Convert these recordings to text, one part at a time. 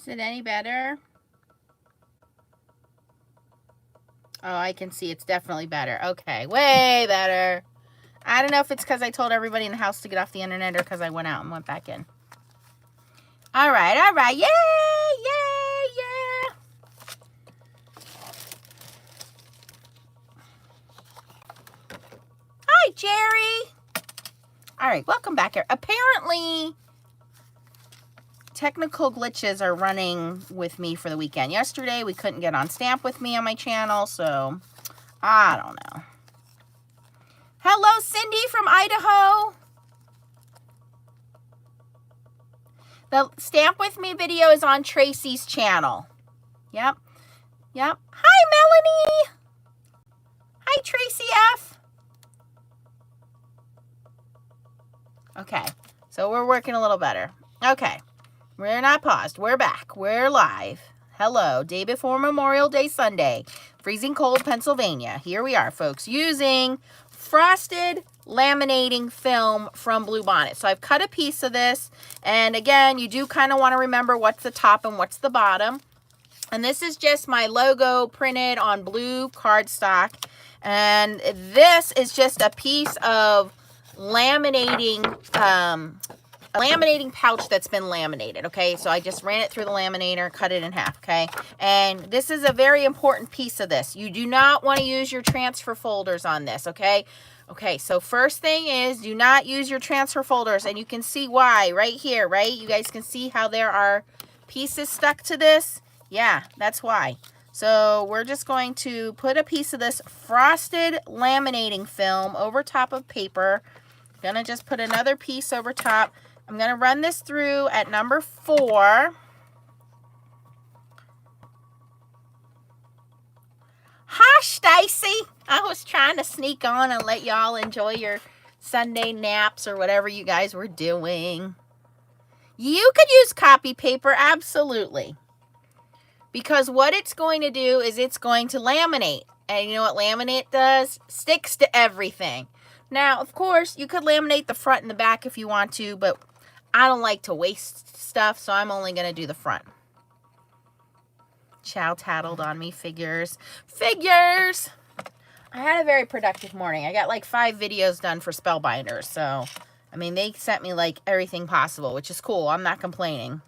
Is it any better? Oh, I can see it's definitely better. Okay, way better. I don't know if it's because I told everybody in the house to get off the internet or because I went out and went back in. All right, all right. Yay, yay, yeah. Hi, Jerry. All right, welcome back here. Apparently, technical glitches are running with me for the weekend. Yesterday, we couldn't get on Stamp With Me on my channel, so I don't know. Hello, Cindy from Idaho. The Stamp With Me video is on Tracy's channel. Yep. Yep. Hi, Melanie. Hi, Tracy F. Okay. So we're working a little better. Okay. We're not paused. We're back. We're live. Hello. Day before Memorial Day Sunday. Freezing cold Pennsylvania. Here we are, folks, using frosted laminating film from Blue Bonnet. So I've cut a piece of this. And again, you do kind of want to remember what's the top and what's the bottom. And this is just my logo printed on blue cardstock. And this is just a piece of laminating, a laminating pouch that's been laminated, okay? So I just ran it through the laminator, cut it in half, okay? And this is a very important piece of this. You do not want to use your transfer folders on this, okay? Okay, so first thing is do not use your transfer folders, and you can see why right here, right? You guys can see how there are pieces stuck to this. Yeah, that's why. So we're just going to put a piece of this frosted laminating film over top of paper. Gonna just put another piece over top. I'm gonna run this through at number 4. Hi, Stacy. I was trying to sneak on and let y'all enjoy your Sunday naps or whatever you guys were doing. You could use copy paper, absolutely. Because what it's going to do is it's going to laminate. And you know what laminate does? Sticks to everything. Now, of course, you could laminate the front and the back if you want to, but I don't like to waste stuff, so I'm only going to do the front. Chow tattled on me, figures. Figures! I had a very productive morning. I got like 5 videos done for Spellbinders, so, I mean, they sent me like everything possible, which is cool. I'm not complaining.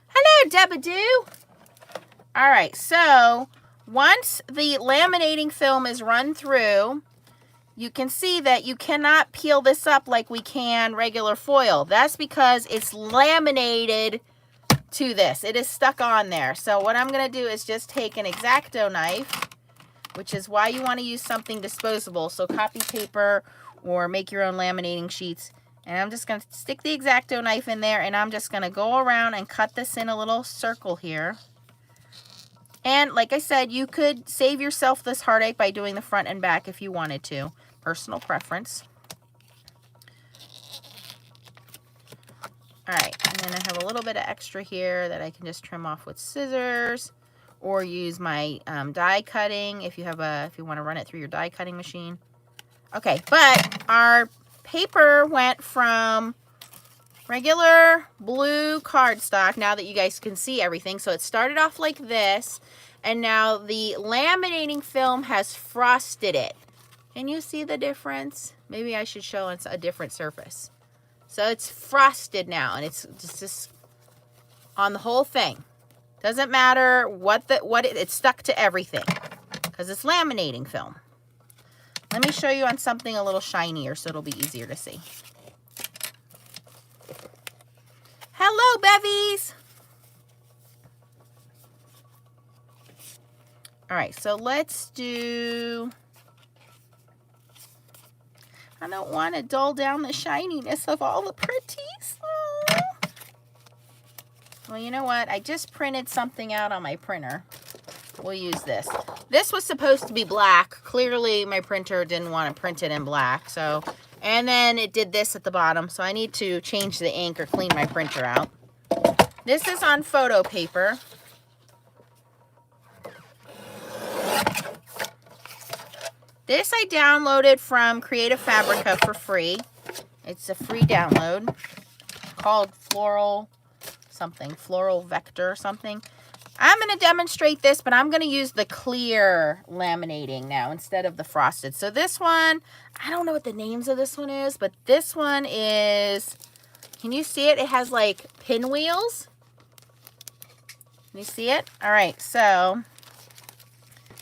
Hello, Debadoo! All right, so once the laminating film is run through, you can see that you cannot peel this up like we can regular foil. That's because it's laminated to this. It is stuck on there. So what I'm going to do is just take an X-Acto knife, which is why you want to use something disposable. So copy paper or make your own laminating sheets. And I'm just going to stick the X-Acto knife in there, and I'm just going to go around and cut this in a little circle here. And like I said, you could save yourself this heartache by doing the front and back if you wanted to. Personal preference. All right, and then I have a little bit of extra here that I can just trim off with scissors, or use my die cutting if you have if you want to run it through your die cutting machine. Okay, but our paper went from regular blue cardstock, now that you guys can see everything. So it started off like this, and now the laminating film has frosted it. Can you see the difference? Maybe I should show a different surface. So it's frosted now, and it's just on the whole thing. Doesn't matter it's stuck to everything because it's laminating film. Let me show you on something a little shinier so it'll be easier to see. Hello, bevies. All right, so let's do... I don't want to dull down the shininess of all the pretties. Aww. Well, you know what? I just printed something out on my printer. We'll use this. This was supposed to be black. Clearly, my printer didn't want to print it in black. So, and then it did this at the bottom. So I need to change the ink or clean my printer out. This is on photo paper. This I downloaded from Creative Fabrica for free. It's a free download. called floral something, floral vector or something. I'm going to demonstrate this, but I'm going to use the clear laminating now instead of the frosted. So this one, I don't know what the names of this one is, but this one is, can you see it? It has like pinwheels. Can you see it? All right, so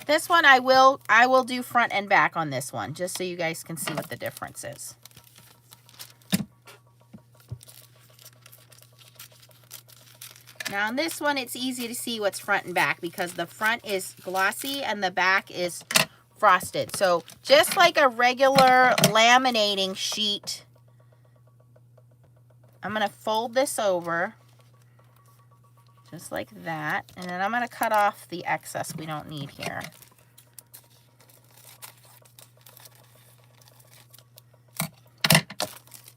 this one I will do front and back on this one, just so you guys can see what the difference is. Now on this one, it's easy to see what's front and back because the front is glossy and the back is frosted. So just like a regular laminating sheet, I'm going to fold this over just like that. And then I'm going to cut off the excess we don't need here.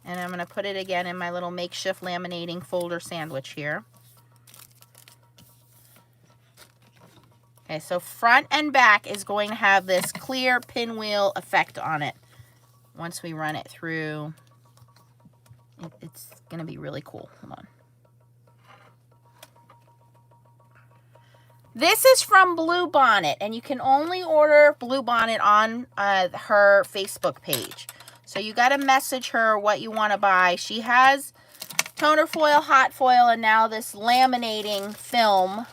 And I'm going to put it again in my little makeshift laminating folder sandwich here. Okay, so front and back is going to have this clear pinwheel effect on it. Once we run it through, it's going to be really cool. Hold on. This is from Bluebonnet, and you can only order Bluebonnet on her Facebook page. So you got to message her what you want to buy. She has toner foil, hot foil, and now this laminating film.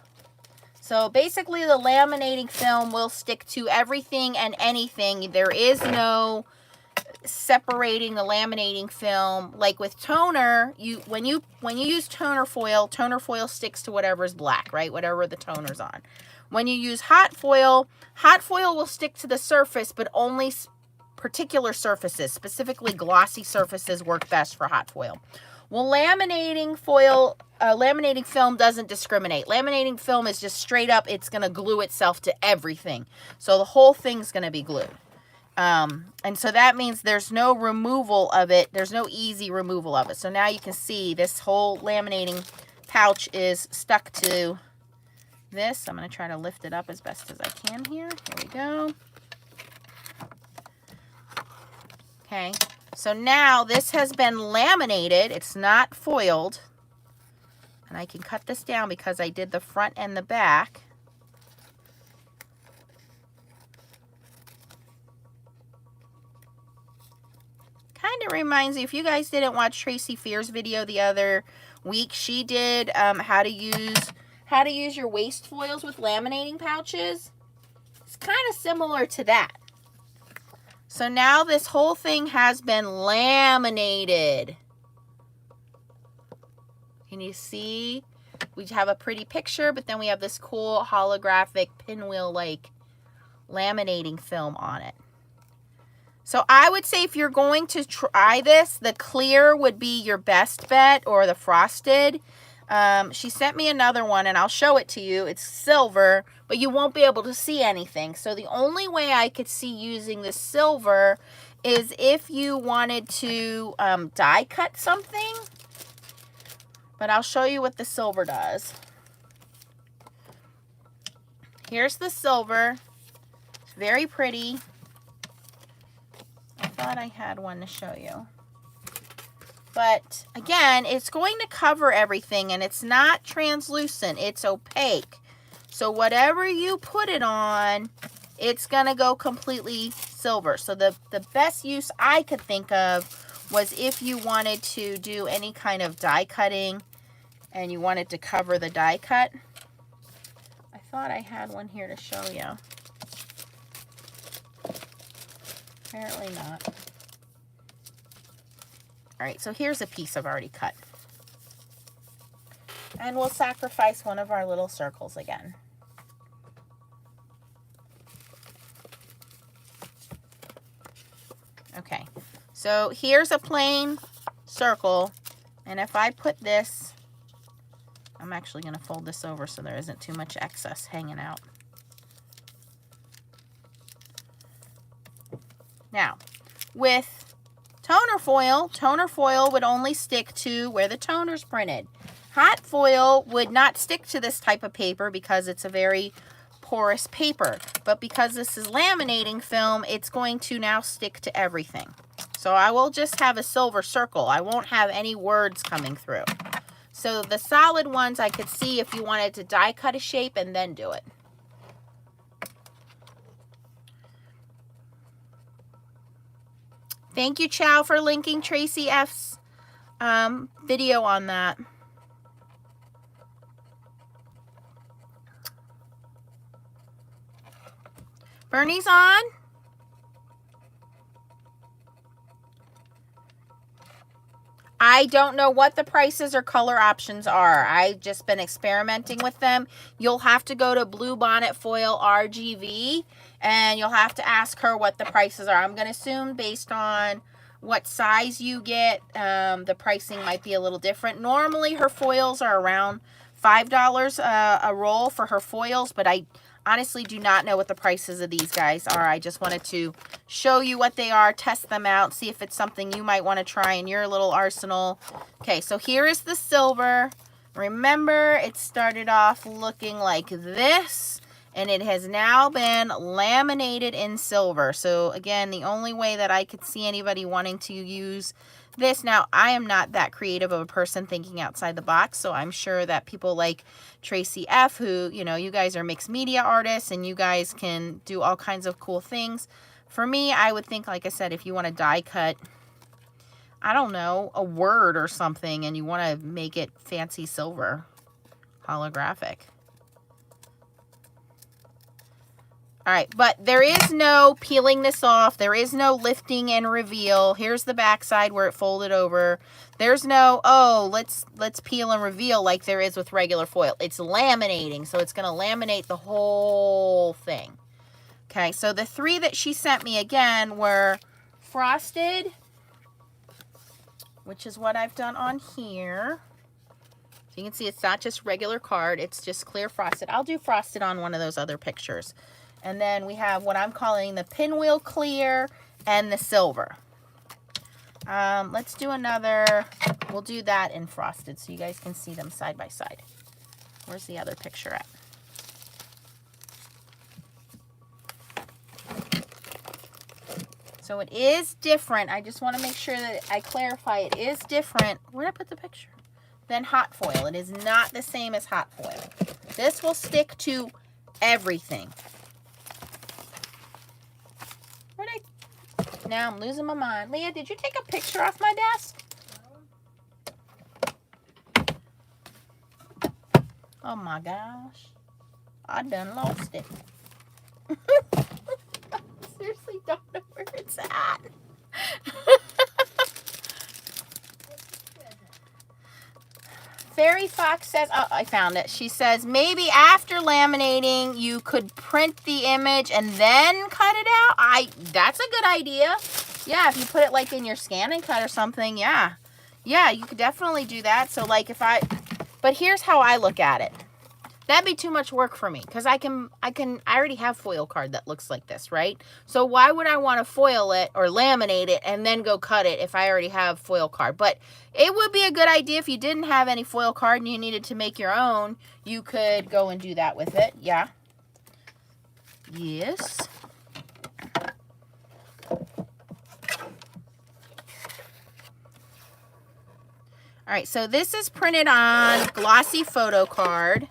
So basically the laminating film will stick to everything and anything. There is no separating the laminating film. Like with toner, when you use toner foil sticks to whatever's black, right? Whatever the toner's on. When you use hot foil will stick to the surface, but only particular surfaces. Specifically glossy surfaces work best for hot foil. Well, laminating film doesn't discriminate. Laminating film is just straight up, it's going to glue itself to everything. So the whole thing's going to be glued. And so that means there's no removal of it. There's no easy removal of it. So now you can see this whole laminating pouch is stuck to this. I'm going to try to lift it up as best as I can here. Here we go. Okay. So now this has been laminated. It's not foiled. And I can cut this down because I did the front and the back. Kind of reminds me, if you guys didn't watch Tracy Fear's video the other week, she did how to use your waste foils with laminating pouches. It's kind of similar to that. So now this whole thing has been laminated. Can you see? We have a pretty picture, but then we have this cool holographic pinwheel-like laminating film on it. So I would say if you're going to try this, the clear would be your best bet, or the frosted. She sent me another one, and I'll show it to you. It's silver, but you won't be able to see anything. So the only way I could see using the silver is if you wanted to die cut something. But I'll show you what the silver does. Here's the silver. It's very pretty. I thought I had one to show you. But again, it's going to cover everything, and it's not translucent, it's opaque. So whatever you put it on, it's gonna go completely silver. So the best use I could think of was if you wanted to do any kind of die cutting and you wanted to cover the die cut. I thought I had one here to show you. Apparently not. All right, so here's a piece I've already cut. And we'll sacrifice one of our little circles again. Okay, so here's a plain circle, and if I put this, I'm actually going to fold this over so there isn't too much excess hanging out. Now, with toner foil would only stick to where the toner's printed. Hot foil would not stick to this type of paper because it's a very porous paper. But because this is laminating film, it's going to now stick to everything. So I will just have a silver circle. I won't have any words coming through. So the solid ones I could see if you wanted to die cut a shape and then do it. Thank you, Chow, for linking Tracy F's video on that. Bernie's on. I don't know what the prices or color options are. I've just been experimenting with them. You'll have to go to Blue Bonnet Foil RGV and you'll have to ask her what the prices are. I'm going to assume based on what size you get, the pricing might be a little different. Normally her foils are around $5 a roll for her foils, but I honestly do not know what the prices of these guys are. I just wanted to show you what they are, test them out, see if it's something you might want to try in your little arsenal. Okay, so here is the silver. Remember, it started off looking like this, and it has now been laminated in silver. So again, the only way that I could see anybody wanting to use this. Now, I am not that creative of a person thinking outside the box, so I'm sure that people like Tracy F, who, you know, you guys are mixed media artists and you guys can do all kinds of cool things. For me, I would think, like I said, if you want to die cut, I don't know, a word or something, and you want to make it fancy silver, holographic. All right, but there is no peeling this off. There is no lifting and reveal. Here's the back side where it folded over. There's no, oh, let's peel and reveal like there is with regular foil. It's laminating, so it's going to laminate the whole thing. Okay, so the three that she sent me, again, were frosted, which is what I've done on here. So you can see it's not just regular card. It's just clear frosted. I'll do frosted on one of those other pictures. And then we have what I'm calling the pinwheel clear and the silver. Let's do another, we'll do that in frosted so you guys can see them side by side. Where's the other picture at? So it is different. I just want to make sure that I clarify it is different. Where did I put the picture? Than hot foil. It is not the same as hot foil. This will stick to everything. Now I'm losing my mind. Leah, did you take a picture off my desk? Oh my gosh. I done lost it. I seriously don't know where it's at. Fairy Fox says, oh, I found it. She says, maybe after laminating, you could print the image and then cut it out. That's a good idea. Yeah, if you put it like in your scan and cut or something, yeah. Yeah, you could definitely do that. So like but here's how I look at it. That'd be too much work for me because I already have foil card that looks like this, right? So why would I want to foil it or laminate it and then go cut it if I already have foil card? But it would be a good idea if you didn't have any foil card and you needed to make your own, you could go and do that with it. Yeah. Yes. All right, so this is printed on glossy photo card.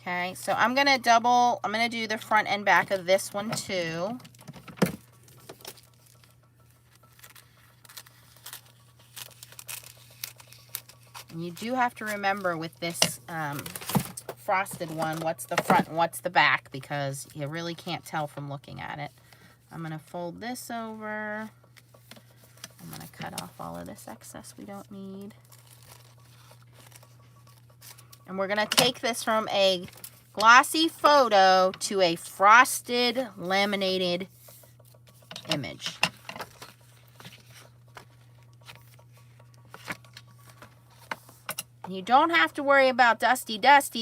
Okay, so I'm going to do the front and back of this one too. And you do have to remember with this frosted one, what's the front and what's the back, because you really can't tell from looking at it. I'm going to fold this over. I'm going to cut off all of this excess we don't need. And we're going to take this from a glossy photo to a frosted laminated image. You don't have to worry about dusty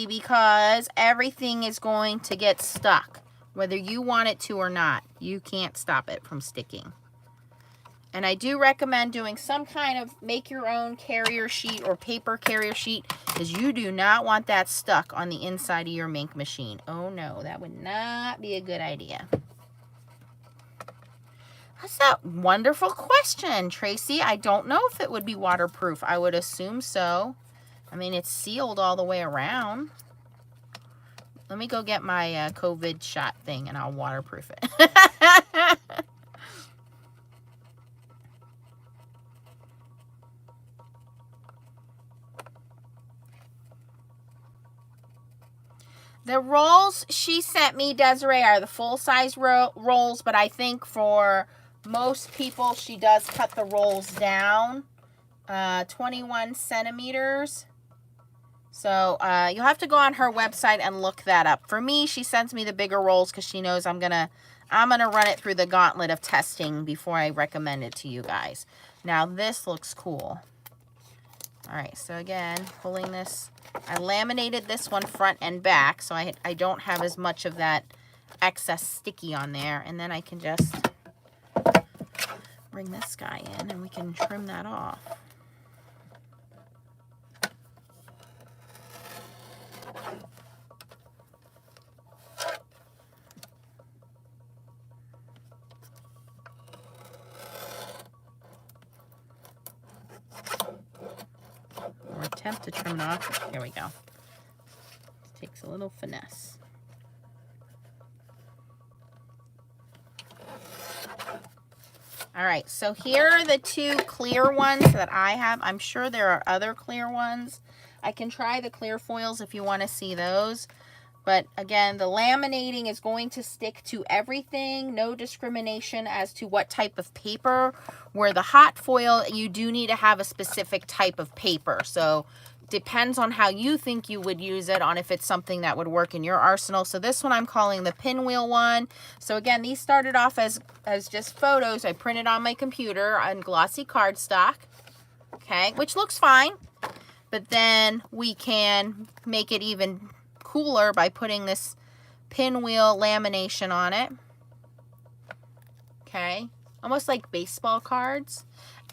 because everything is going to get stuck. Whether you want it to or not, you can't stop it from sticking. And I do recommend doing some kind of make your own carrier sheet or paper carrier sheet, because you do not want that stuck on the inside of your Mink machine. Oh no, that would not be a good idea. That's a wonderful question, Tracy. I don't know if it would be waterproof. I would assume so. I mean, it's sealed all the way around. Let me go get my COVID shot thing and I'll waterproof it. The rolls she sent me, Desiree, are the full-size rolls, but I think for most people, she does cut the rolls down 21 centimeters. So you'll have to go on her website and look that up. For me, she sends me the bigger rolls because she knows I'm gonna run it through the gauntlet of testing before I recommend it to you guys. Now this looks cool. All right, so again, pulling this, I laminated this one front and back, so I don't have as much of that excess sticky on there. And then I can just bring this guy in and we can trim that off. Or attempt to trim it off. There we go. It takes a little finesse. All right, so here are the two clear ones that I have. I'm sure there are other clear ones. I can try the clear foils if you want to see those. But again, the laminating is going to stick to everything. No discrimination as to what type of paper. Where the hot foil, you do need to have a specific type of paper. So depends on how you think you would use it, on if it's something that would work in your arsenal. So this one I'm calling the pinwheel one. So again, these started off as just photos I printed on my computer on glossy cardstock, okay, which looks fine. But then we can make it even cooler by putting this pinwheel lamination on it, okay, almost like baseball cards.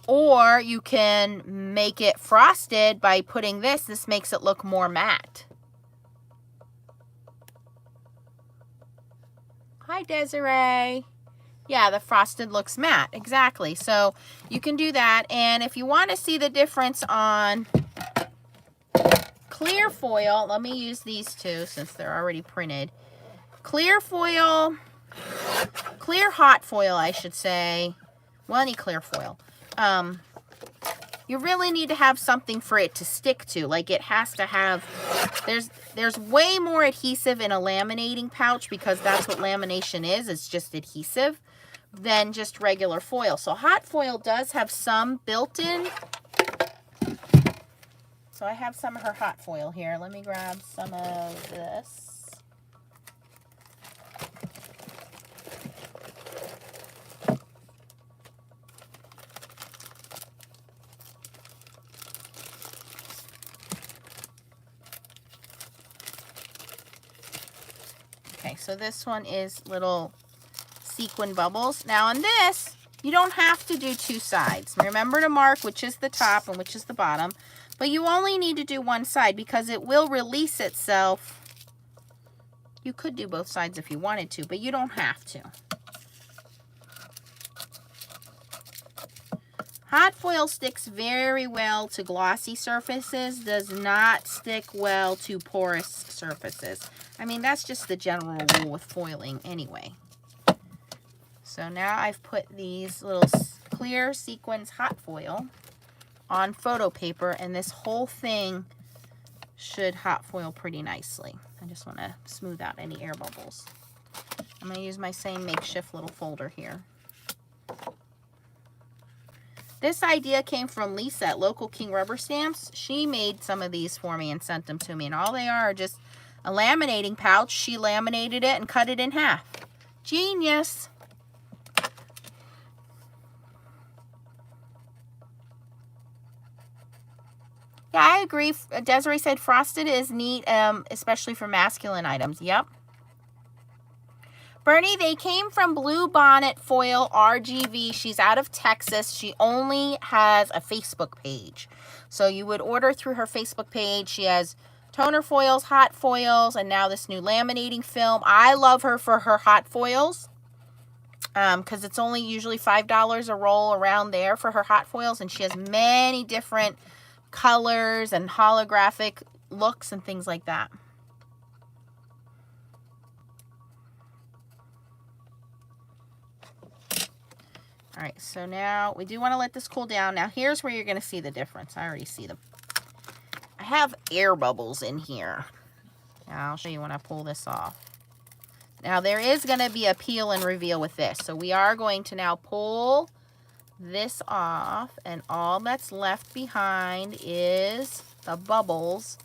Or you can make it frosted by putting this. This makes it look more matte. Hi, Desiree. Yeah, the frosted looks matte. Exactly. So you can do that. And if you want to see the difference on clear foil, let me use these two since they're already printed. Clear foil, clear hot foil, I should say. Well, any clear foil. You really need to have something for it to stick to. Like it has to have, there's way more adhesive in a laminating pouch, because that's what lamination is. It's just adhesive, than just regular foil. So hot foil does have some built in. So I have some of her hot foil here. Let me grab some of this. Okay, so this one is little sequin bubbles. Now on this, you don't have to do two sides. Remember to mark which is the top and which is the bottom. But you only need to do one side because it will release itself. You could do both sides if you wanted to, but you don't have to. Hot foil sticks very well to glossy surfaces, does not stick well to porous surfaces. I mean, that's just the general rule with foiling anyway. So now I've put these little clear sequins hot foil on photo paper, and this whole thing should hot foil pretty nicely. I just want to smooth out any air bubbles. I'm going to use my same makeshift little folder here. This idea came from Lisa at Local King Rubber Stamps. She made some of these for me and sent them to me, and all they are just a laminating pouch. She laminated it and cut it in half. Genius! Yeah, I agree. Desiree said frosted is neat, especially for masculine items. Yep. Bernie, they came from Blue Bonnet Foil RGV. She's out of Texas. She only has a Facebook page. So you would order through her Facebook page. She has toner foils, hot foils, and now this new laminating film. I love her for her hot foils because it's only usually $5 a roll around there for her hot foils. And she has many different colors and holographic looks and things like that. All right, so now we do want to let this cool down. Now here's where you're going to see the difference. I already see them. I have air bubbles in here. Now I'll show you when I pull this off. Now there is going to be a peel and reveal with this. So we are going to now pull this off, and all that's left behind is the bubbles,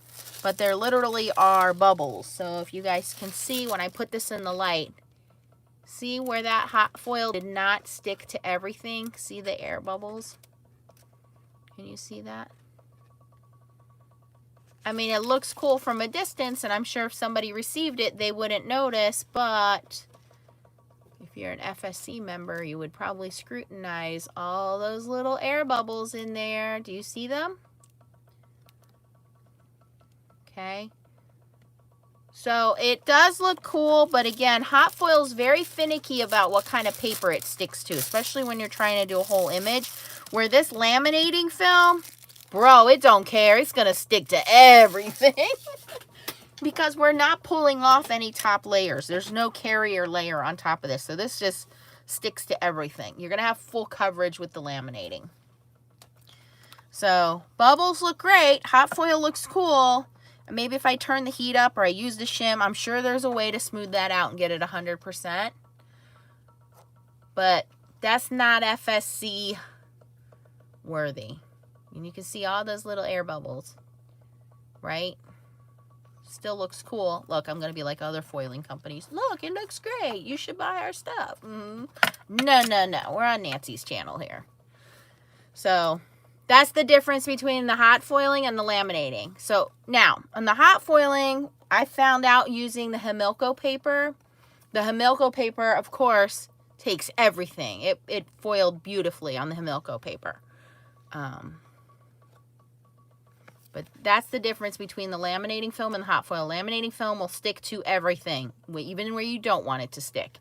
but there literally are bubbles. So if you guys can see when I put this in the light, see where that hot foil did not stick to everything? See the air bubbles? Can you see that? I mean, it looks cool from a distance, and I'm sure if somebody received it, they wouldn't notice, but if you're an FSC member, you would probably scrutinize all those little air bubbles in there. Do you see them? Okay. So it does look cool, but again, hot foil is very finicky about what kind of paper it sticks to, especially when you're trying to do a whole image. Where this laminating film, bro, it don't care. It's going to stick to everything because we're not pulling off any top layers. There's no carrier layer on top of this. So this just sticks to everything. You're going to have full coverage with the laminating. So bubbles look great. Hot foil looks cool. Maybe if I turn the heat up or I use the shim, I'm sure there's a way to smooth that out and get it 100%. But that's not FSC worthy. And you can see all those little air bubbles, right? Still looks cool. Look, I'm going to be like other foiling companies. Look, it looks great. You should buy our stuff. No. We're on Nancy's channel here. So that's the difference between the hot foiling and the laminating. So now, on the hot foiling, I found out using the Himilco paper. The Himilco paper, of course, takes everything. It foiled beautifully on the Himilco paper. But that's the difference between the laminating film and the hot foil. Laminating film will stick to everything, even where you don't want it to stick.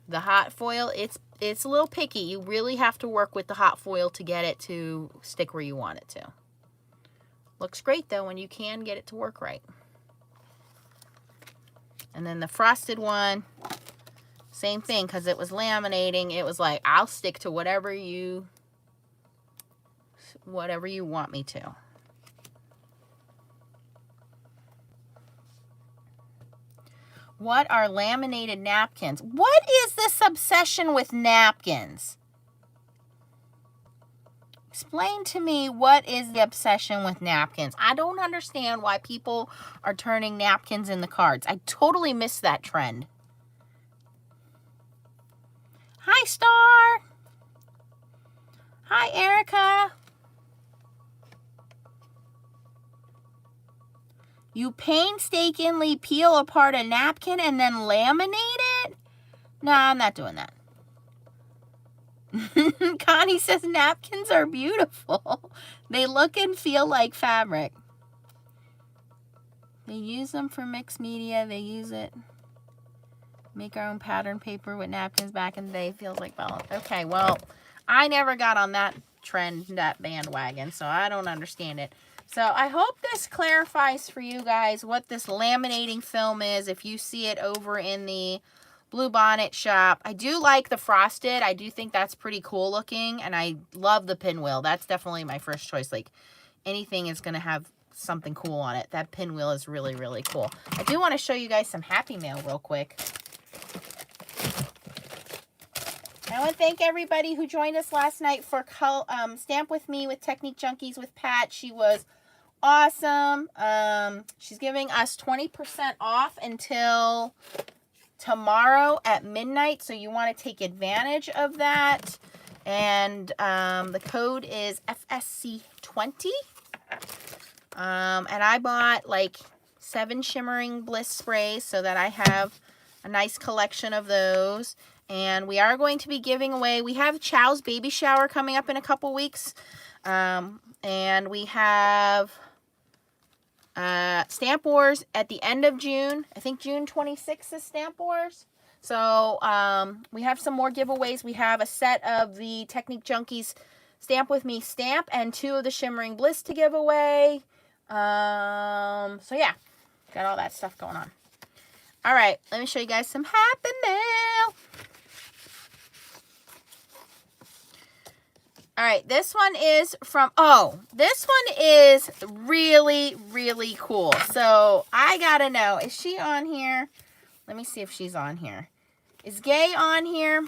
The hot foil, it's a little picky. You really have to work with the hot foil to get it to stick where you want it to. Looks great, though, when you can get it to work right. And then the frosted one, same thing, because it was laminating. It was like, I'll stick to whatever you want me to. What are laminated napkins? What is this obsession with napkins? Explain to me, what is the obsession with napkins? I don't understand why people are turning napkins in the cards. I totally missed that trend. Hi, Star. Hi, Erica. You painstakingly peel apart a napkin and then laminate it? No, I'm not doing that. Connie says napkins are beautiful. They look and feel like fabric. They use them for mixed media. They use it. Make our own pattern paper with napkins back in the day. Feels like balance. Okay, well, I never got on that trend, that bandwagon, so I don't understand it. So I hope this clarifies for you guys what this laminating film is if you see it over in the Blue Bonnet shop. I do like the frosted. I do think that's pretty cool looking, and I love the pinwheel. That's definitely my first choice. Like, anything is going to have something cool on it. That pinwheel is really, really cool. I do want to show you guys some Happy Mail real quick. I want to thank everybody who joined us last night for Stamp With Me with Technique Junkies with Pat. She was awesome. She's giving us 20% off until tomorrow at midnight, so you want to take advantage of that. And the code is FSC20. And I bought like 7 Shimmering Bliss sprays so that I have a nice collection of those. And we are going to be giving away, we have Chow's baby shower coming up in a couple weeks. And we have Stamp Wars at the end of June. I think June 26th is Stamp Wars. So we have some more giveaways. We have a set of the Technique Junkies Stamp With Me stamp and 2 of the Shimmering Bliss to give away. So yeah, got all that stuff going on. All right, let me show you guys some Happy Mail. All right, this one is from, this one is really, really cool. So I gotta know, is she on here? Let me see if she's on here. Is Gay on here?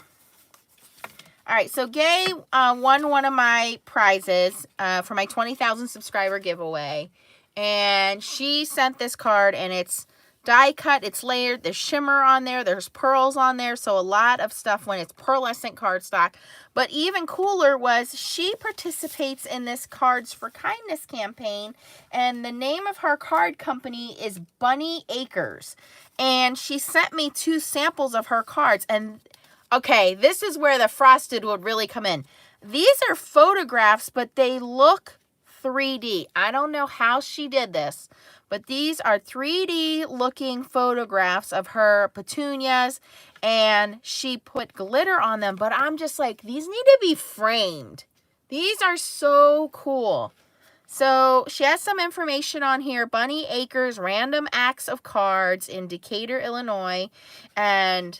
All right, so Gay won one of my prizes for my 20,000 subscriber giveaway. And she sent this card, and it's die cut, it's layered, there's shimmer on there, there's pearls on there, so a lot of stuff when it's pearlescent cardstock. But even cooler was she participates in this Cards for Kindness campaign, and the name of her card company is Bunny Acres. And she sent me 2 samples of her cards, and okay, this is where the frosted would really come in. These are photographs, but they look 3D. I don't know how she did this, but these are 3D looking photographs of her petunias, and she put glitter on them, but I'm just like, these need to be framed. These are so cool. So she has some information on here. Bunny Acres Random Acts of Cards in Decatur, Illinois, and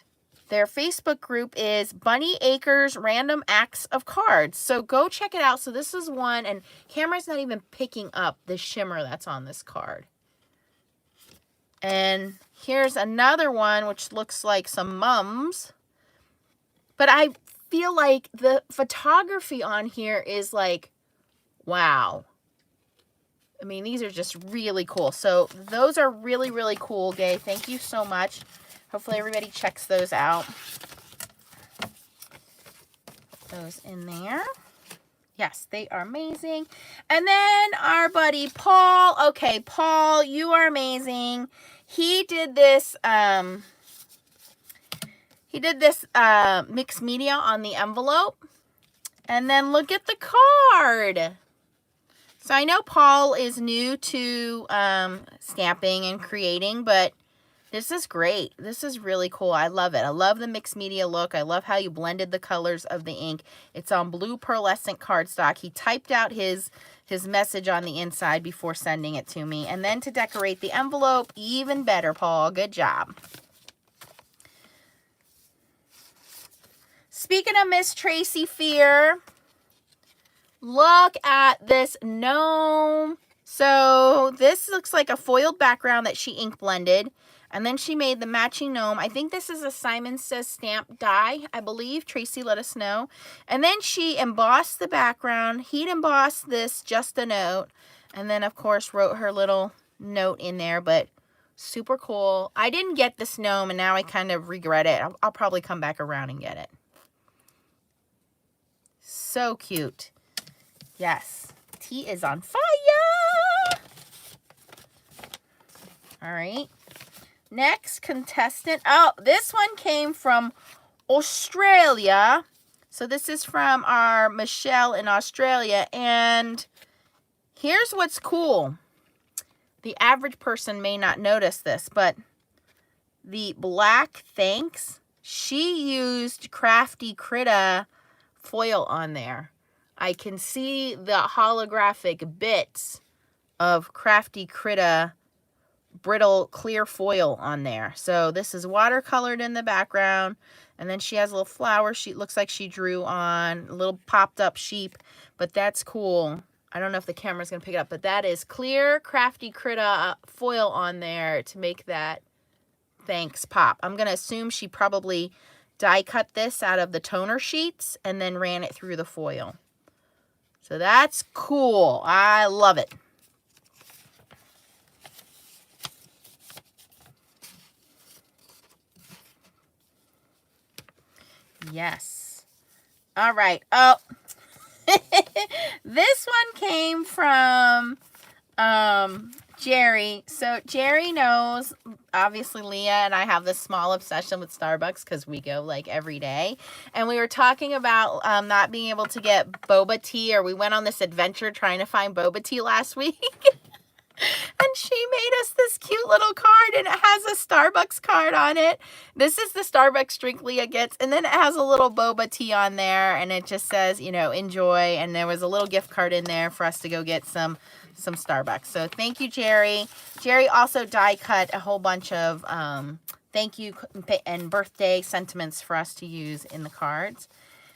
their Facebook group is Bunny Acres Random Acts of Cards. So go check it out. So this is one, and camera's not even picking up the shimmer that's on this card. And here's another one, which looks like some mums. But I feel like the photography on here is like, wow. I mean, these are just really cool. So those are really, really cool, Gay. Thank you so much. Hopefully everybody checks those out. Those in there. Yes, they are amazing. And then our buddy Paul. Okay, Paul, you are amazing. He did this mixed media on the envelope. And then look at the card. So I know Paul is new to stamping and creating, but this is great. This is really cool. I love it. I love the mixed media look. I love how you blended the colors of the ink. It's on blue pearlescent cardstock. He typed out his message on the inside before sending it to me. And then to decorate the envelope, even better, Paul. Good job. Speaking of Miss Tracy Fear, look at this gnome. So this looks like a foiled background that she ink blended. And then she made the matching gnome. I think this is a Simon Says stamp die, I believe. Tracy let us know. And then she embossed the background. Heat embossed this, just a note. And then, of course, wrote her little note in there. But super cool. I didn't get this gnome, and now I kind of regret it. I'll probably come back around and get it. So cute. Yes. Tea is on fire. All right. Next contestant. Oh, this one came from Australia. So this is from our Michelle in Australia. And here's what's cool. The average person may not notice this, but the black thanks, she used Crafty Critta foil on there. I can see the holographic bits of Crafty Critta brittle clear foil on there. So this is watercolored in the background, and then she has a little flower sheet. Looks like she drew on a little popped up sheep, but that's cool. I don't know if the camera's gonna pick it up, but that is clear Crafty Critta foil on there to make that thanks pop. I'm gonna assume she probably die cut this out of the toner sheets and then ran it through the foil. So that's cool. I love it. Yes. All right. Oh, this one came from Jerry. So Jerry knows obviously Leah and I have this small obsession with Starbucks because we go like every day. And we were talking about not being able to get boba tea, or we went on this adventure trying to find boba tea last week. And she made us this cute little card, and it has a Starbucks card on it. This is the Starbucks drink Leah gets, and then it has a little boba tea on there, and it just says, you know, enjoy. And there was a little gift card in there for us to go get some Starbucks. So thank you, Jerry. Jerry also die cut a whole bunch of thank you and birthday sentiments for us to use in the cards.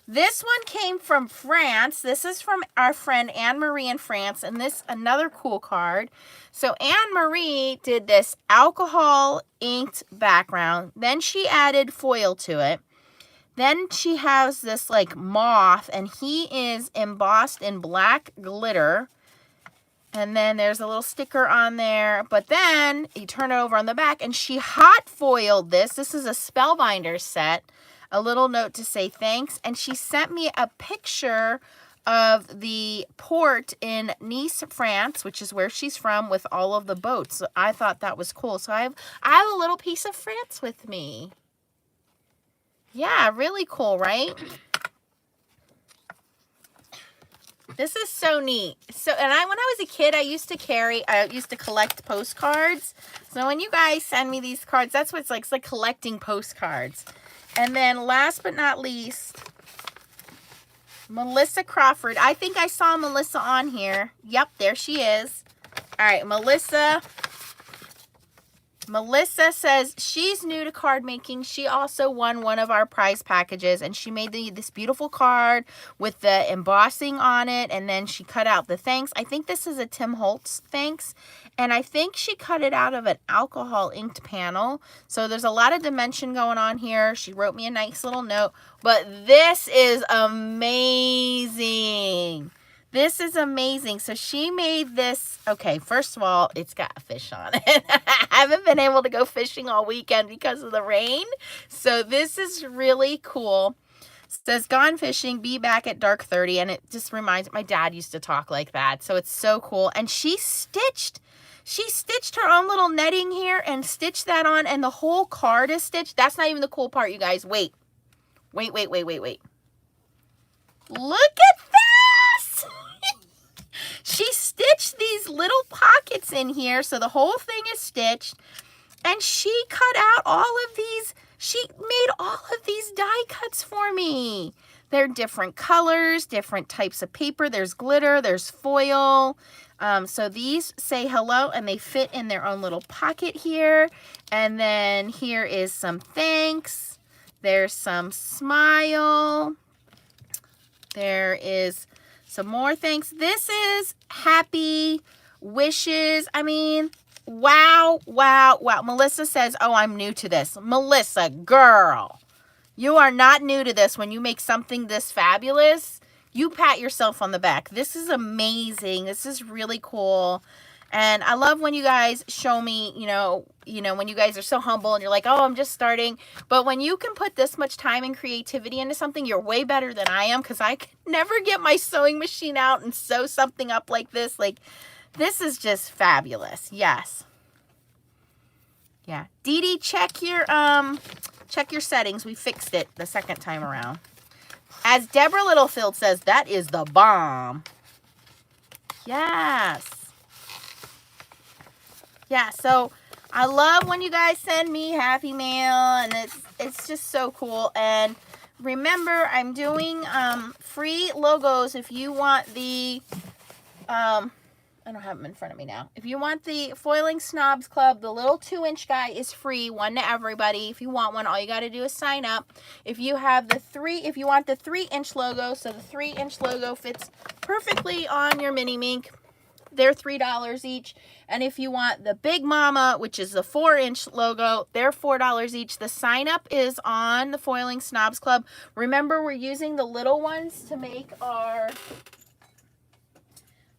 This one came from France. This is from our friend Anne-Marie in France, and this another cool card. So Anne-Marie did this alcohol inked background. Then she added foil to it. Then she has this like moth, and he is embossed in black glitter. And then there's a little sticker on there. But then you turn it over on the back, and she hot foiled this. This is a Spellbinder set. A little note to say thanks. And she sent me a picture of the port in Nice, France, which is where she's from, with all of the boats. So I thought that was cool. So I have a little piece of France with me. Yeah, really cool, right? This is so neat. So, and when I was a kid, I used to collect postcards. So when you guys send me these cards, that's what it's like. It's like collecting postcards. And then last but not least, Melissa Crawford. I think I saw Melissa on here. Yep, there she is. All right, Melissa says she's new to card making. She also won one of our prize packages, and she made this beautiful card with the embossing on it, and then she cut out the thanks. I think this is a Tim Holtz thanks, and I think she cut it out of an alcohol inked panel. So there's a lot of dimension going on here. She wrote me a nice little note, but this is amazing. This is amazing. So she made this. Okay, first of all, it's got a fish on it. I haven't been able to go fishing all weekend because of the rain. So this is really cool. It says, gone fishing, be back at dark 30. And it just reminds me, my dad used to talk like that. So it's so cool. And she stitched her own little netting here and stitched that on. And the whole card is stitched. That's not even the cool part, you guys. Wait. Look at that. She stitched these little pockets in here, so the whole thing is stitched, and she cut out all of these. She made all of these die cuts for me. They're different colors, different types of paper. There's glitter, there's foil. So these say hello, and they fit in their own little pocket here. And then here is some thanks. There's some smile. There is some more thanks. This is happy wishes. I mean, wow. Melissa says, oh, I'm new to this. Melissa, girl, you are not new to this. When you make something this fabulous, you pat yourself on the back. This is amazing. This is really cool. And I love when you guys show me, you know, when you guys are so humble and you're like, oh, I'm just starting. But when you can put this much time and creativity into something, you're way better than I am, because I can never get my sewing machine out and sew something up like this. Like, this is just fabulous. Yes. Yeah. Dee Dee, check your settings. We fixed it the second time around. As Deborah Littlefield says, that is the bomb. Yes. Yeah, so I love when you guys send me Happy Mail, and it's just so cool. And remember, I'm doing free logos. If you want the, I don't have them in front of me now. If you want the Foiling Snobs Club, the little 2-inch guy is free, one to everybody. If you want one, all you got to do is sign up. If you have if you want the 3-inch logo, so the 3-inch logo fits perfectly on your mini mink, they're $3 each. And if you want the Big Mama, which is the 4-inch logo, they're $4 each. The sign up is on the Foiling Snobs Club. Remember, we're using the little ones to make our,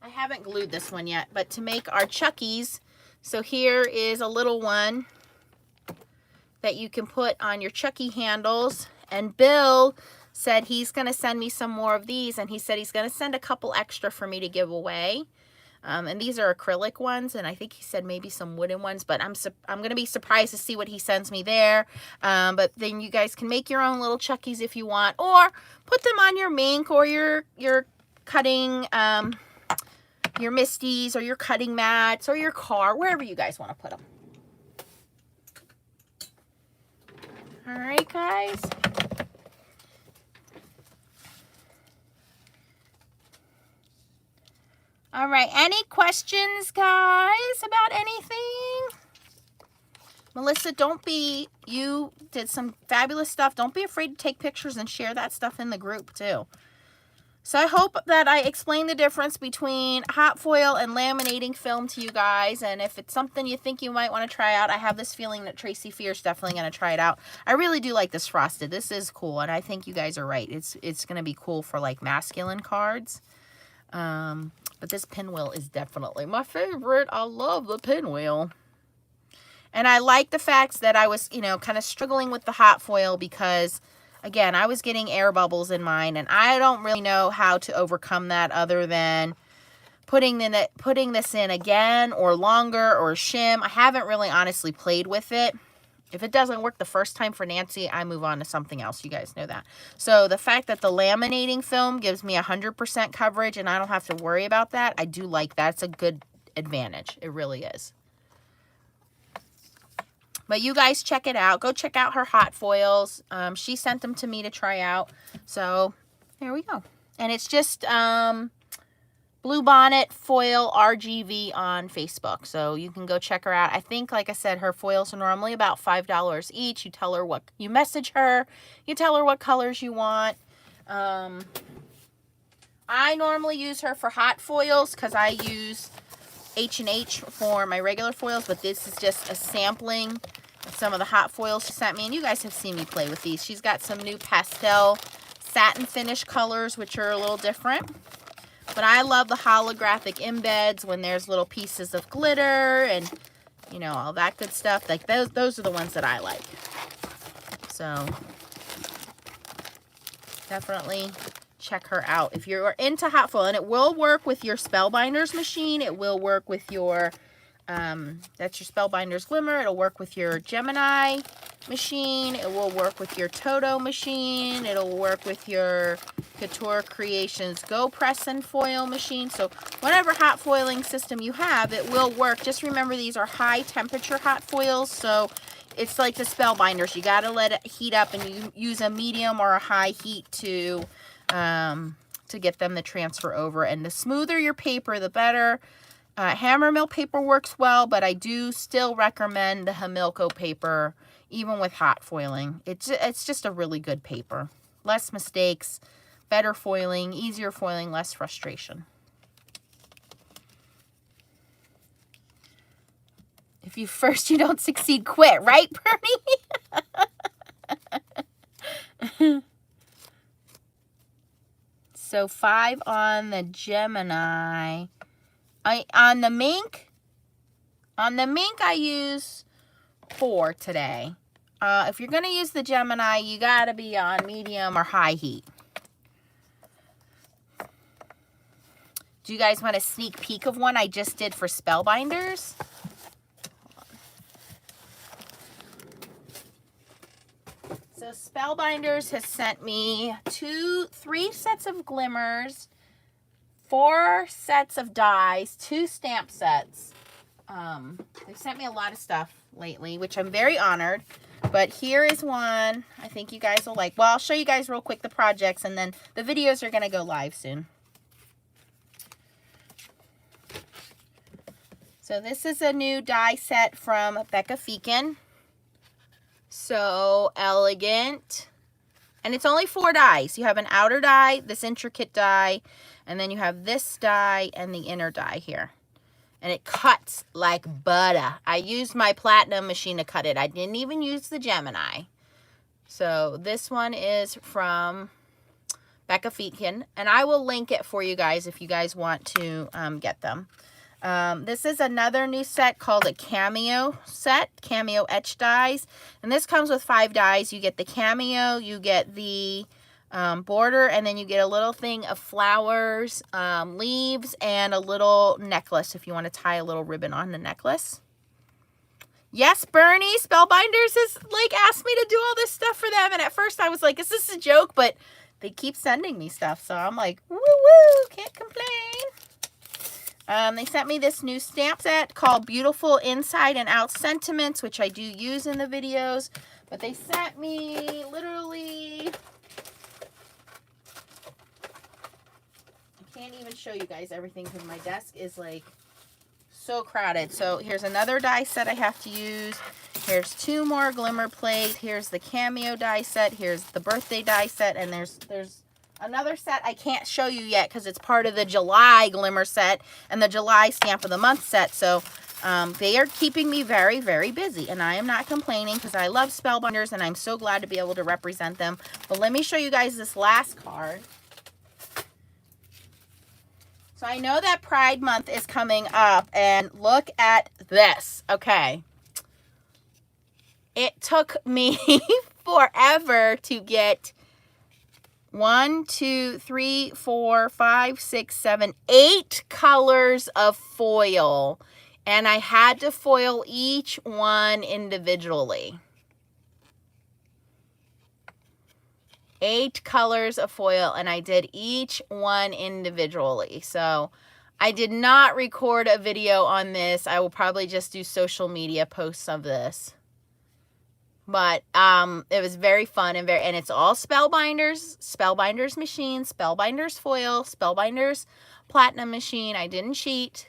I haven't glued this one yet, but to make our Chuckies. So here is a little one that you can put on your Chucky handles. And Bill said he's going to send me some more of these, and he said he's going to send a couple extra for me to give away. And these are acrylic ones, and I think he said maybe some wooden ones, but I'm going to be surprised to see what he sends me there. But then you guys can make your own little Chuckies if you want, or put them on your mink or your cutting, your Misties or your cutting mats or your car, wherever you guys want to put them. All right, guys. All right, any questions, guys, about anything? Melissa, you did some fabulous stuff. Don't be afraid to take pictures and share that stuff in the group, too. So I hope that I explained the difference between hot foil and laminating film to you guys. And if it's something you think you might want to try out, I have this feeling that Tracy Fierce definitely going to try it out. I really do like this frosted. This is cool, and I think you guys are right. It's going to be cool for like masculine cards. But this pinwheel is definitely my favorite. I love the pinwheel. And I like the fact that I was, kind of struggling with the hot foil because, again, I was getting air bubbles in mine, and I don't really know how to overcome that other than putting this in again or longer or shim. I haven't really honestly played with it. If it doesn't work the first time for Nancy, I move on to something else. You guys know that. So the fact that the laminating film gives me 100% coverage and I don't have to worry about that, I do like that. It's a good advantage. It really is. But you guys check it out. Go check out her hot foils. She sent them to me to try out. So there we go. And it's just Blue Bonnet Foil RGV on Facebook. So you can go check her out. I think, like I said, her foils are normally about $5 each. You tell her you message her. You tell her what colors you want. I normally use her for hot foils because I use H&H for my regular foils, but this is just a sampling of some of the hot foils she sent me, and you guys have seen me play with these. She's got some new pastel satin finish colors, which are a little different, but I love the holographic embeds when there's little pieces of glitter and, all that good stuff. Like those are the ones that I like. So definitely check her out if you're into hot foil, and it will work with your Spellbinders machine. It will work with your that's your Spellbinders Glimmer. It'll work with your Gemini machine. It will work with your Toto machine. It'll work with your Couture Creations Go Press and Foil machine. So whatever hot foiling system you have, it will work. Just remember, these are high temperature hot foils, so it's like the Spellbinders. You got to let it heat up, and you use a medium or a high heat to get them to transfer over. And the smoother your paper, the better. Hammer mill paper works well, but I do still recommend the Hamilco paper, even with hot foiling. It's just a really good paper. Less mistakes, better foiling, easier foiling, less frustration. If you don't succeed, quit, right, Bernie? So 5 on the Gemini. On the mink, I use 4 today. If you're going to use the Gemini, you got to be on medium or high heat. Do you guys want a sneak peek of one I just did for Spellbinders? So Spellbinders has sent me 3 sets of glimmers, 4 sets of dies, 2 stamp sets. They've sent me a lot of stuff lately, which I'm very honored. But here is one I think you guys will like. Well, I'll show you guys real quick the projects, and then the videos are going to go live soon. So this is a new die set from Becca Feekin. So elegant. And it's only 4 dies. You have an outer die, this intricate die, and then you have this die and the inner die here. And it cuts like butter. I used my platinum machine to cut it. I didn't even use the Gemini. So this one is from Becca Feekin. And I will link it for you guys if you guys want to get them. This is another new set called a Cameo set, Cameo Etch Dies. And this comes with 5 dies. You get the Cameo, you get the border, and then you get a little thing of flowers, leaves, and a little necklace if you want to tie a little ribbon on the necklace. Yes, Bernie, Spellbinders has like asked me to do all this stuff for them, and at first I was like, is this a joke? But they keep sending me stuff, so I'm like, woo woo, can't complain. They sent me this new stamp set called Beautiful Inside and Out Sentiments, which I do use in the videos. But they sent me literally, I can't even show you guys everything because my desk is like so crowded. So here's another die set I have to use. Here's 2 more glimmer plates. Here's the cameo die set. Here's the birthday die set. And there's another set I can't show you yet because it's part of the July glimmer set and the July stamp of the month set. So they are keeping me very, very busy, and I am not complaining because I love Spellbinders and I'm so glad to be able to represent them. But let me show you guys this last card. So I know that Pride Month is coming up, and look at this. Okay. It took me forever to get 1, 2, 3, 4, 5, 6, 7, 8 colors of foil. And I had to foil each one individually. 8 colors of foil, and I did each one individually. So I did not record a video on this. I will probably just do social media posts of this. But it was very fun and it's all Spellbinders, Spellbinders machine, Spellbinders foil, Spellbinders platinum machine. I didn't cheat.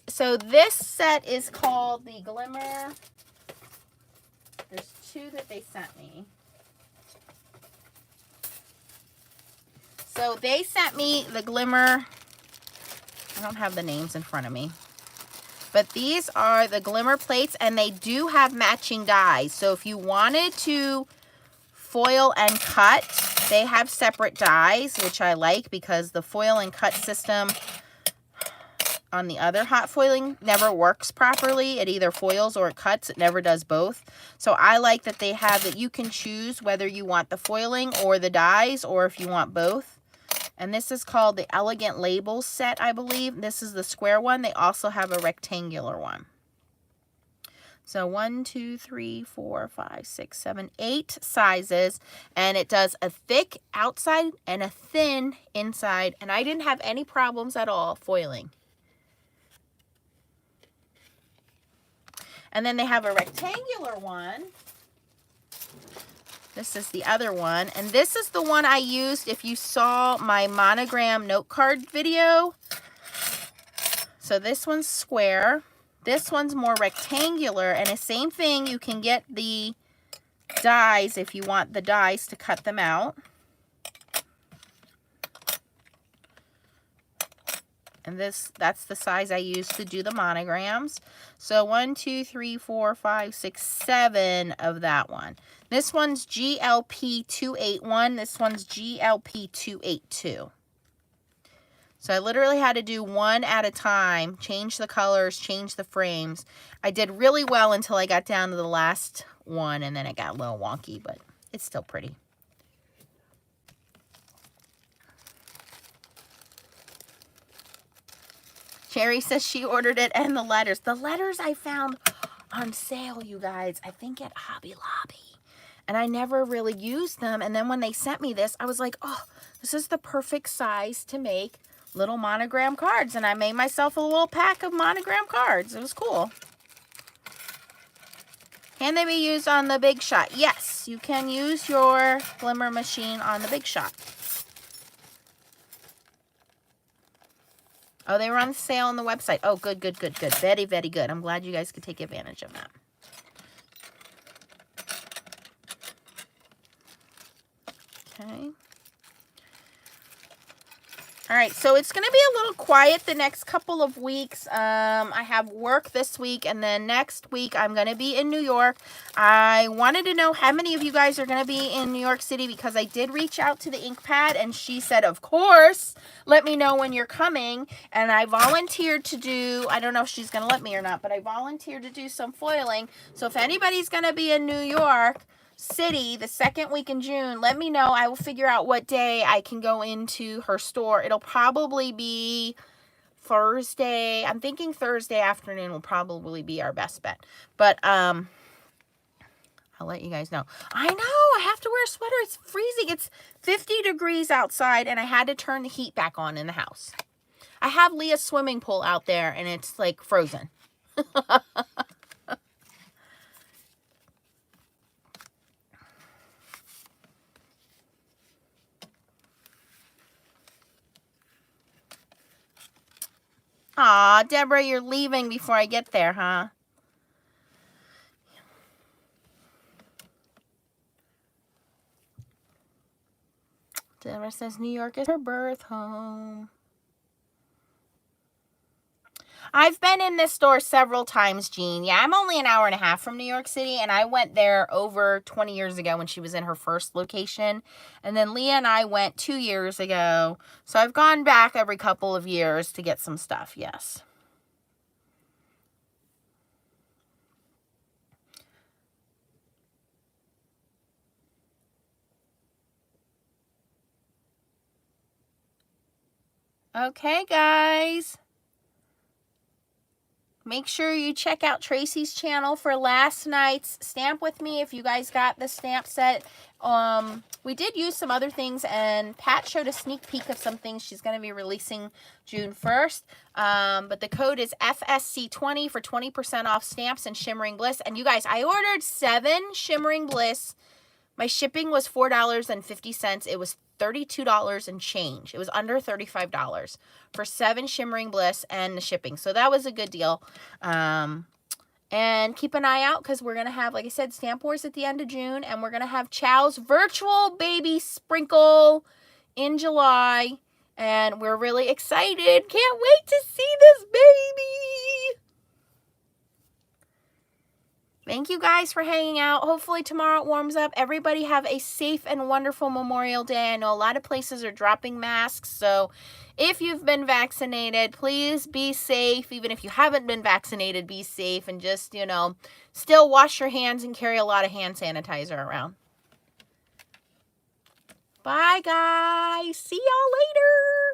So this set is called the Glimmer. There's 2 that they sent me. So they sent me the Glimmer. I don't have the names in front of me. But these are the glimmer plates, and they do have matching dies. So if you wanted to foil and cut, they have separate dies, which I like because the foil and cut system on the other hot foiling never works properly. It either foils or it cuts. It never does both. So I like that they have that you can choose whether you want the foiling or the dies, or if you want both. And this is called the Elegant Labels set, I believe. This is the square one. They also have a rectangular one. So 1, 2, 3, 4, 5, 6, 7, 8 sizes. And it does a thick outside and a thin inside. And I didn't have any problems at all foiling. And then they have a rectangular one. This is the other one. And this is the one I used if you saw my monogram note card video. So this one's square. This one's more rectangular. And the same thing, you can get the dies if you want the dies to cut them out. And that's the size I use to do the monograms. So 1, 2, 3, 4, 5, 6, 7 of that one. This one's GLP 281. This one's GLP 282. So I literally had to do one at a time, change the colors, change the frames. I did really well until I got down to the last one, and then it got a little wonky, but it's still pretty. Sherry says she ordered it and the letters. The letters I found on sale, you guys, I think at Hobby Lobby. And I never really used them. And then when they sent me this, I was like, oh, this is the perfect size to make little monogram cards. And I made myself a little pack of monogram cards. It was cool. Can they be used on the Big Shot? Yes, you can use your glimmer machine on the Big Shot. Oh, they were on sale on the website. Oh, good, good, good, good. Very, very good. I'm glad you guys could take advantage of that. Okay. All right, so it's going to be a little quiet the next couple of weeks. I have work this week, and then next week I'm going to be in New York. I wanted to know how many of you guys are going to be in New York City because I did reach out to the ink pad, and she said, of course, let me know when you're coming. And I volunteered to do, I don't know if she's going to let me or not, but I volunteered to do some foiling. So if anybody's going to be in New York City the second week in June, let me know. I will figure out what day I can go into her store. It'll probably be Thursday. I'm thinking Thursday afternoon will probably be our best bet. But I'll let you guys know. I know, I have to wear a sweater. It's freezing. It's 50 degrees outside, and I had to turn the heat back on in the house. I have Leah's swimming pool out there, and it's like frozen. Aw, Deborah, you're leaving before I get there, huh? Deborah says New York is her birth home. I've been in this store several times, Jean. Yeah, I'm only an hour and a half from New York City, and I went there over 20 years ago when she was in her first location. And then Leah and I went 2 years ago. So I've gone back every couple of years to get some stuff, yes. Okay, guys. Make sure you check out Tracy's channel for last night's Stamp With Me if you guys got the stamp set. We did use some other things, and Pat showed a sneak peek of some things she's going to be releasing June 1st. But the code is FSC20 for 20% off stamps and Shimmering Bliss. And you guys, I ordered 7 Shimmering Bliss. My shipping was $4.50. It was $32 and change. It was under $35 for 7 Shimmering Bliss and the shipping. So that was a good deal. And keep an eye out because we're going to have, like I said, Stamp Wars at the end of June. And we're going to have Chow's virtual baby sprinkle in July. And we're really excited. Can't wait to see this baby. Thank you guys for hanging out. Hopefully tomorrow it warms up. Everybody have a safe and wonderful Memorial Day. I know a lot of places are dropping masks, so if you've been vaccinated, please be safe. Even if you haven't been vaccinated, be safe and just, you know, still wash your hands and carry a lot of hand sanitizer around. Bye, guys. See y'all later.